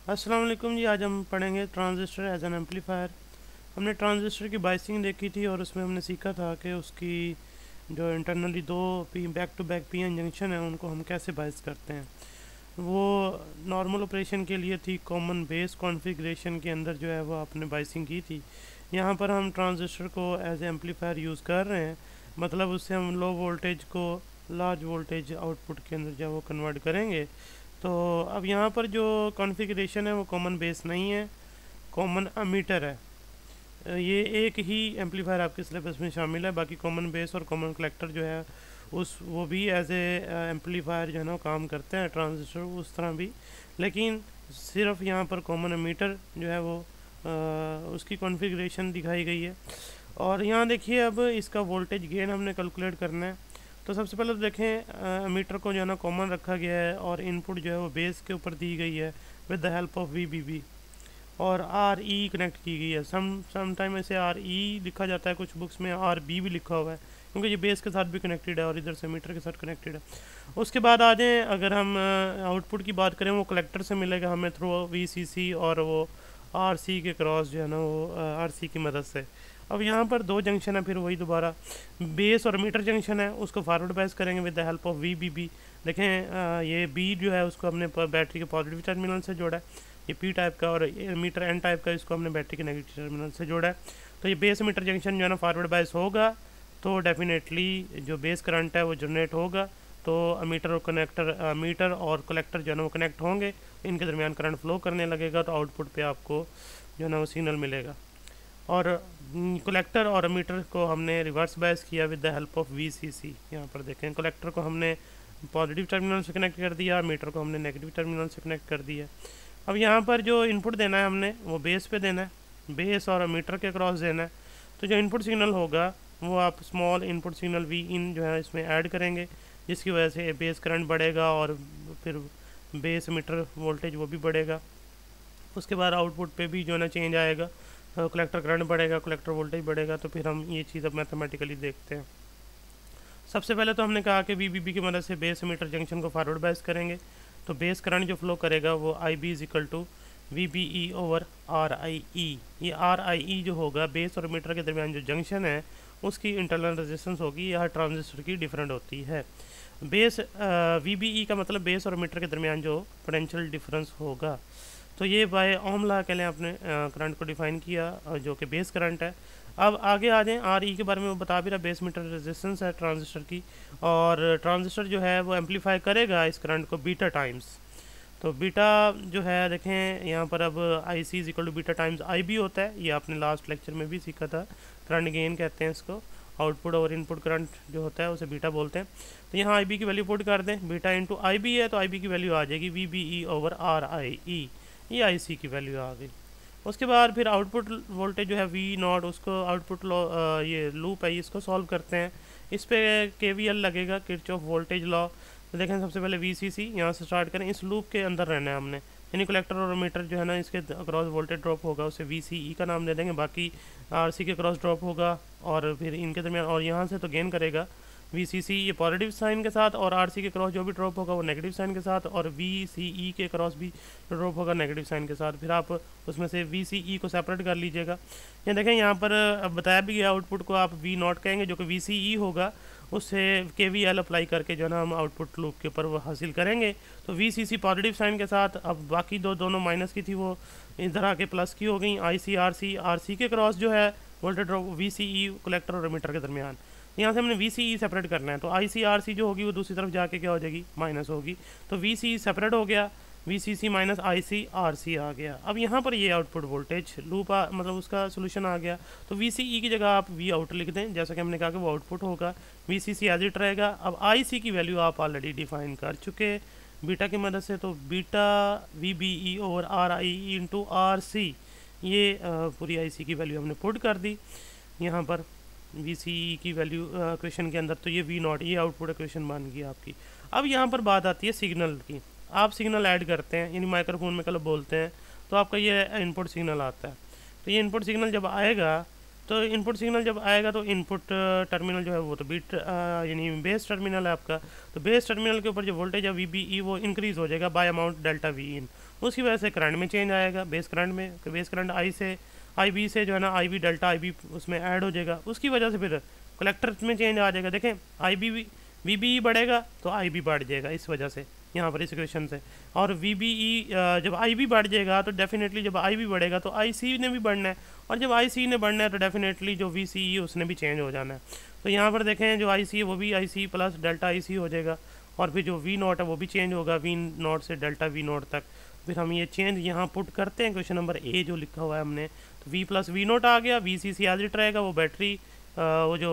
अस्सलाम वालेकुम जी। आज हम पढ़ेंगे ट्रांजिस्टर एज एन एम्पलीफायर। हमने ट्रांजिस्टर की बाइसिंग देखी थी और उसमें हमने सीखा था कि उसकी जो इंटरनली दो P back to back P N junction है उनको हम कैसे बाइस करते हैं। वो नॉर्मल ऑपरेशन के लिए थी, कॉमन बेस कॉन्फ़िगरेशन के अंदर जो है वो आपने बाइसिंग की थी। यहाँ पर हम ट्रांजिस्टर को एज एम्पलीफायर यूज़ कर रहे हैं, मतलब उससे हम लो वोल्टेज को लार्ज वोल्टेज आउटपुट के अंदर जो है वो कन्वर्ट करेंगे। तो अब यहाँ पर जो कॉन्फ़िगरेशन है वो कॉमन बेस नहीं है, कॉमन अमीटर है। ये एक ही एम्पलीफायर आपके सिलेबस में शामिल है, बाकी कॉमन बेस और कॉमन कलेक्टर जो है उस वो भी एज ए एम्पलीफायर जो है ना वो काम करते हैं, ट्रांजिस्टर उस तरह भी। लेकिन सिर्फ यहाँ पर कॉमन अमीटर जो है वो उसकी कॉन्फ़िगरेशन दिखाई गई है। और यहाँ देखिए, अब इसका वोल्टेज गेन हमने कैलकुलेट करना है। तो सबसे पहले तो देखें, मीटर को जो है ना कॉमन रखा गया है और इनपुट जो है वो बेस के ऊपर दी गई है with the help of V और आर ई कनेक्ट की गई है। सम टाइम ऐसे आर ई लिखा जाता है, कुछ बुक्स में आर बी भी लिखा हुआ है, क्योंकि ये बेस के साथ भी कनेक्टेड है और इधर से मीटर के साथ कनेक्टेड है। उसके बाद आ जाएँ, अगर हम आउटपुट की बात करें, वो कलेक्टर से मिलेगा हमें थ्रू वी सी सी और वो आर सी के क्रॉस जो है ना वो आर सी की मदद से। अब यहाँ पर दो जंक्शन है, फिर वही दोबारा बेस और मीटर जंक्शन है, उसको फॉरवर्ड बायस करेंगे with the help of V B B. देखें, ये बी जो है उसको हमने बैटरी के पॉजिटिव टर्मिनल से जोड़ा है, ये पी टाइप का, और ये मीटर एन टाइप का, इसको हमने बैटरी के नेगेटिव टर्मिनल से जोड़ा है। तो ये बेस मीटर जंक्शन जो है ना फॉरवर्ड बायस होगा, तो डेफिनेटली जो बेस करंट है वो जनरेट होगा, तो मीटर और कनेक्टर मीटर और कलेक्टर जो है ना वो कनेक्ट होंगे, इनके दरमियान करंट फ्लो करने लगेगा, तो आउटपुट पे आपको जो है ना वो सिग्नल मिलेगा। और कलेक्टर और मीटर को हमने रिवर्स बायस किया with the help of V C C. यहाँ पर देखें, कलेक्टर को हमने पॉजिटिव टर्मिनल से कनेक्ट कर दिया, मीटर को हमने नेगेटिव टर्मिनल से कनेक्ट कर दिया। अब यहाँ पर जो इनपुट देना है हमने वो बेस पे देना है, बेस और मीटर के क्रॉस देना है। तो जो इनपुट सिग्नल होगा वो आप स्मॉल इनपुट सिग्नल वी इन जो है इसमें ऐड करेंगे, जिसकी वजह से बेस करंट बढ़ेगा और फिर बेस मीटर वोल्टेज वो भी बढ़ेगा। उसके बाद आउटपुट पे भी जो है ना चेंज आएगा, कलेक्टर करंट बढ़ेगा, कलेक्टर वोल्टेज बढ़ेगा। तो फिर हम ये चीज़ अब मैथमेटिकली देखते हैं। सबसे पहले तो हमने कहा कि वी की मदद से बेस मीटर जंक्शन को फॉरवर्ड बायस करेंगे, तो बेस करंट जो फ्लो करेगा वो I B is equal to V B E over R I E. ये आर आई ई जो होगा बेस और मीटर के दरमियान जो जंक्शन है उसकी इंटरनल रेजिस्टेंस होगी, यह ट्रांजिस्टर की डिफरेंट होती है। बेस वी बी ई का मतलब बेस और मीटर के दरमियान जो पोटेंशियल डिफरेंस होगा। तो ये बाय ओम लॉ के लिए आपने करंट को डिफाइन किया, जो कि बेस करंट है। अब आगे आ जाएँ, आर ई के बारे में वो बता भी रहा, बेस मीटर रेजिस्टेंस है ट्रांजिस्टर की, और ट्रांजिस्टर जो है वो एम्पलीफाई करेगा इस करंट को बीटा टाइम्स। तो बीटा जो है देखें यहाँ पर, अब I C is equal to beta times I B होता है, ये आपने लास्ट लेक्चर में भी सीखा था, करंट गेन कहते हैं इसको। आउटपुट और इनपुट करंट जो होता है उसे बीटा बोलते हैं। तो यहाँ आई बी की वैल्यू पुट कर दें, बीटा इंटू आई बी है तो आई बी की वैल्यू आ जाएगी V B E over R I E, ये आई सी की वैल्यू आ गई। उसके बाद फिर आउटपुट वोल्टेज जो है वी नॉट, उसको आउटपुट लॉ, ये लूप है इसको सॉल्व करते हैं। इस पे के वी एल लगेगा, किरचॉफ वोल्टेज लॉ। तो देखें, सबसे पहले वी सी सी यहाँ से स्टार्ट करें, इस लूप के अंदर रहना है हमने, यानी कलेक्टर और मीटर जो है ना इसके अक्रॉस वोल्टेज ड्रॉप होगा, उसे वी सी ई का नाम दे देंगे, बाकी आर सी के क्रॉस ड्रॉप होगा और फिर इनके दरमियान, और यहाँ से तो गेन करेगा वी सी सी ये पॉजिटिव साइन के साथ, और आर सी के क्रॉस जो भी ड्रॉप होगा वो नेगेटिव साइन के साथ, और वी सी ई के क्रॉस भी ड्रॉप होगा नेगेटिव साइन के साथ। फिर आप उसमें से वी सी ई को सेपरेट कर लीजिएगा। ये देखें, यहाँ पर बताया भी गया आउटपुट को आप वी नॉट कहेंगे, जो कि वी सी ई होगा, उससे के वी एल अप्लाई करके जो है ना हम आउटपुट लूप के ऊपर वो हासिल करेंगे। तो V C C positive sign के साथ, अब बाकी दोनों माइनस की थी वो इधर आके प्लस की हो गई। आई सी आर सी के क्रॉस जो है voltage drop V C E collector और मीटर के दरमियान, यहाँ से हमने वी सी ई सेपरेट करना है, तो आई सी आर सी जो होगी वो दूसरी तरफ जाके क्या हो जाएगी, माइनस होगी। तो वी सी ई सेपरेट हो गया, V C C minus I C R C आ गया। अब यहाँ पर ये आउटपुट वोल्टेज लूप मतलब उसका सोल्यूशन आ गया। तो वी सी ई की जगह आप वी आउट लिख दें, जैसा कि हमने कहा कि वो आउटपुट होगा, V C C as it रहेगा। अब आई सी की वैल्यू आप ऑलरेडी डिफाइन कर चुके बीटा की मदद से, तो beta V B E over R I E into R C, ये पूरी आई सी की वैल्यू हमने पुट कर दी यहाँ पर वी सी ई की वैल्यू इक्वेशन के अंदर। तो ये वी नॉट, ये आउटपुट इक्वेशन बन गई आपकी। अब यहाँ पर बात आती है सिग्नल की। आप सिग्नल ऐड करते हैं, यानी माइक्रोफोन में कल बोलते हैं, तो आपका ये इनपुट सिग्नल आता है। तो ये इनपुट सिग्नल जब आएगा, तो इनपुट सिग्नल जब आएगा तो इनपुट टर्मिनल जो है वो तो बीट यानी बेस टर्मिनल है आपका। तो बेस टर्मिनल के ऊपर जो वोल्टेज है वी बी ई वो इंक्रीज़ हो जाएगा बाय अमाउंट डेल्टा वी इन। उसकी वजह से करंट में चेंज आएगा, बेस करंट में। बेस करंट आई बी से जो है ना आई बी डेल्टा आई बी उसमें ऐड हो जाएगा, उसकी वजह से फिर कलेक्टर में चेंज आ जाएगा। देखें आई बी वी बी ई बढ़ेगा तो आई बी बढ़ जाएगा इस वजह से यहाँ पर इस इक्वेशन से। और वी बी ई जब आई बी बढ़ जाएगा तो डेफिनेटली जब आई बी बढ़ेगा तो आई सी ने भी बढ़ना है, और जब आई सी ने बढ़ना है तो डेफिनेटली जो वी सी ई उसने भी चेंज हो जाना है। तो यहाँ पर देखें जो आई सी है वो भी आई सी प्लस डेल्टा आई सी हो जाएगा, और फिर जो वी नॉट है वो भी चेंज होगा वी नॉट से डेल्टा वी नॉट तक। फिर हम ये चेंज यहाँ पुट करते हैं क्वेश्चन नंबर ए जो लिखा हुआ है हमने, तो वी प्लस वी नॉट आ गया, V C C as it रहेगा, वो बैटरी वो जो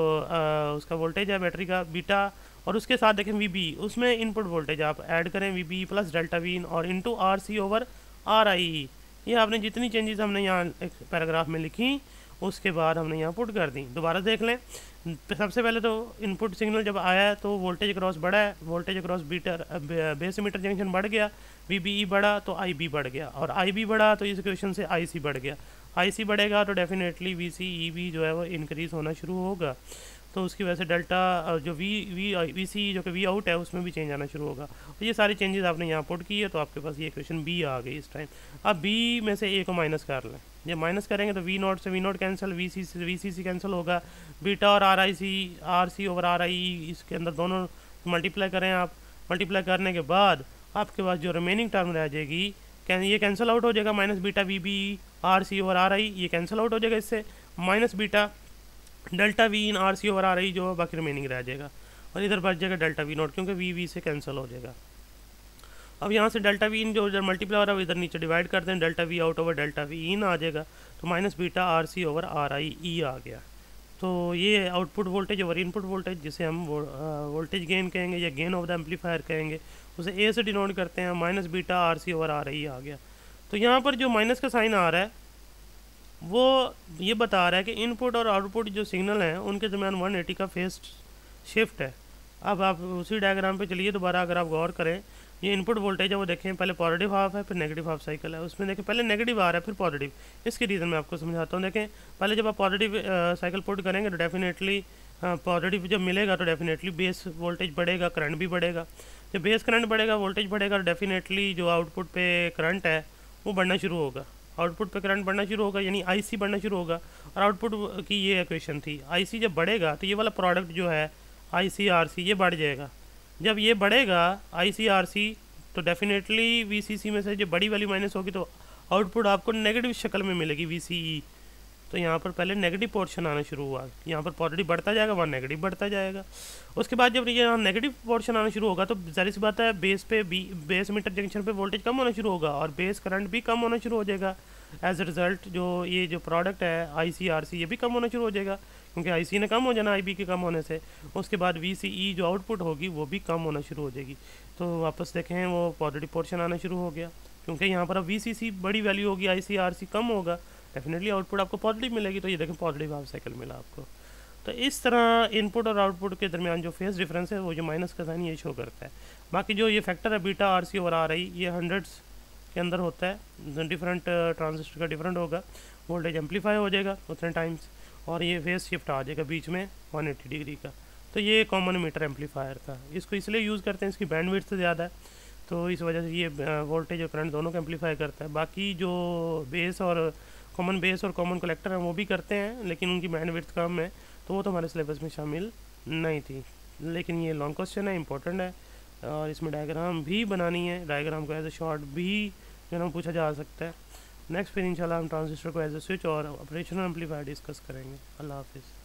उसका वोल्टेज है बैटरी का बीटा, और उसके साथ देखें वी बी उसमें इनपुट वोल्टेज आप ऐड करें V B plus delta V in और into R C over R I. ये आपने जितनी चेंजेस हमने यहाँ एक पैराग्राफ में लिखी उसके बाद हमने यहाँ पुट कर दी। दोबारा देख लें, सबसे पहले तो इनपुट सिग्नल जब आया तो वोल्टेज क्रॉस बढ़ा है, वोल्टेज क्रॉस बीटर बेस मीटर जंक्शन बढ़ गया, वी बी ई बढ़ा तो आई बी बढ़ गया, और आई बी बढ़ा तो इस इक्वेशन से आई सी बढ़ गया। आई सी बढ़ेगा तो definitely V C E B जो है वो इंक्रीज़ होना शुरू होगा, तो उसकी वजह से डेल्टा जो वी सी जो कि वी आउट है उसमें भी चेंज आना शुरू होगा। तो ये सारी चेंजेस आपने यहाँ पुट की है, तो आपके पास ये इक्वेशन बी आ गई इस टाइम। अब बी में से ए को माइनस कर लें, जब माइनस करेंगे तो वी नॉट से V not cancel, V C C cancel होगा, बीटा और R C over R I इसके अंदर दोनों मल्टीप्लाई करें आप। मल्टीप्लाई करने के बाद आपके पास जो रिमेनिंग टर्म रह जाएगी ये कैंसिल आउट हो जाएगा, minus beta V B R C over R I ये कैंसिल आउट हो जाएगा इससे, minus beta delta V in R C over R I जो बाकी रिमेनिंग रह जाएगा, और इधर बच जाएगा डेल्टा वी नॉट क्योंकि वी से कैंसिल हो जाएगा। अब यहाँ से डेल्टा वी इन जो इधर मल्टीप्लाई हो रहा है इधर नीचे डिवाइड करते हैं, delta V out over delta V in आ जाएगा, तो minus beta R C over R I E आ गया। तो ये output voltage over input voltage जिसे हम वोल्टेज गेन कहेंगे या गेन ऑफ द एम्पलीफायर कहेंगे, उसे ए से डिनोट करते हैं, minus beta R C over R I आ गया। तो यहाँ पर जो माइनस का साइन आ रहा है वो ये बता रहा है कि इनपुट और आउटपुट जो सिग्नल हैं उनके दरमियान 180 का फेस शिफ्ट है। अब आप उसी डायग्राम पे चलिए दोबारा, अगर आप गौर करें ये इनपुट वोल्टेज है वो देखें पहले पॉजिटिव हाफ है फिर नेगेटिव हाफ साइकिल है, उसमें देखें पहले नेगेटिव आ रहा है फिर पॉजिटिव। इसकी रीज़न मैं आपको समझाता हूँ। देखें पहले जब आप पॉजिटिव साइकिल पुट करेंगे तो डेफिनेटली पॉजिटिव जब मिलेगा तो डेफिनेटली बेस वोल्टेज बढ़ेगा, करंट भी बढ़ेगा। जब बेस करंट बढ़ेगा वोल्टेज बढ़ेगा तो डेफिनेटली जो आउटपुट पे करंट है वो बढ़ना शुरू होगा, आउटपुट पे करंट बढ़ना शुरू होगा यानी आईसी बढ़ना शुरू होगा। और आउटपुट की ये इक्वेशन थी, आईसी जब बढ़ेगा तो ये वाला प्रोडक्ट जो है आईसी आरसी ये बढ़ जाएगा। जब ये बढ़ेगा आईसी आरसी तो डेफिनेटली वीसीसी में से जो बड़ी वाली माइनस होगी तो आउटपुट आपको नेगेटिव शक्ल में मिलेगी वीसीई। तो यहाँ पर पहले नेगेटिव पोर्शन आना शुरू हुआ, यहाँ पर पॉजिटिव बढ़ता जाएगा वहाँ नेगेटिव बढ़ता जाएगा। उसके बाद जब ये यहाँ नेगेटिव पोर्शन आना शुरू होगा तो जाहिर सी बात है बेस मीटर जंक्शन पे वोल्टेज कम होना शुरू होगा और बेस करंट भी कम होना शुरू हो जाएगा। एज ए रिज़ल्ट जो ये जो प्रोडक्ट है आईसी आरसी ये भी कम होना शुरू हो जाएगा क्योंकि आईसी ने कम हो जाना आईबी के कम होने से। उसके बाद वीसीई जो आउटपुट होगी वो भी कम होना शुरू हो जाएगी। तो वापस देखें वो पॉजिटिव पोर्शन आना शुरू हो गया क्योंकि यहाँ पर अब वीसीसी बड़ी वैल्यू होगी, आईसी आरसी कम होगा, डेफिनेटली आउटपुट आपको पॉजिटिव मिलेगी। तो ये देखें पॉजिटिव हाफ साइकिल मिला आपको। तो इस तरह इनपुट और आउटपुट के दरमियान जो फेस डिफरेंस है वो जो माइनस का साइन ये शो करता है। बाकी जो ये फैक्टर है बीटा आरसी और आर आई ये हंड्रेड्स के अंदर होता है, डिफरेंट ट्रांजिस्टर का डिफरेंट होगा, वोल्टेज एम्पलीफाई हो जाएगा उतने टाइम्स और ये फेस शिफ्ट आ जाएगा बीच में 180 डिग्री का। तो ये कॉमन मीटर एम्पलीफायर था, इसको इसलिए यूज़ करते हैं इसकी बैंडविड्थ से ज़्यादा है तो इस वजह से ये वोल्टेज और करंट दोनों को एम्पलीफाई करता है। बाकी जो बेस और कॉमन कलेक्टर हैं वो भी करते हैं लेकिन उनकी बैंडविड्थ कम है तो वो तो हमारे सिलेबस में शामिल नहीं थी। लेकिन ये लॉन्ग क्वेश्चन है, इंपॉर्टेंट है और इसमें डायग्राम भी बनानी है, डायग्राम को एज ए शॉर्ट भी जो है पूछा जा सकता है। नेक्स्ट फिर इंशाल्लाह हम ट्रांजिस्टर को एज ए स्विच और ऑपरेशनल एम्पलीफायर डिस्कस करेंगे। अल्लाह हाफिज़।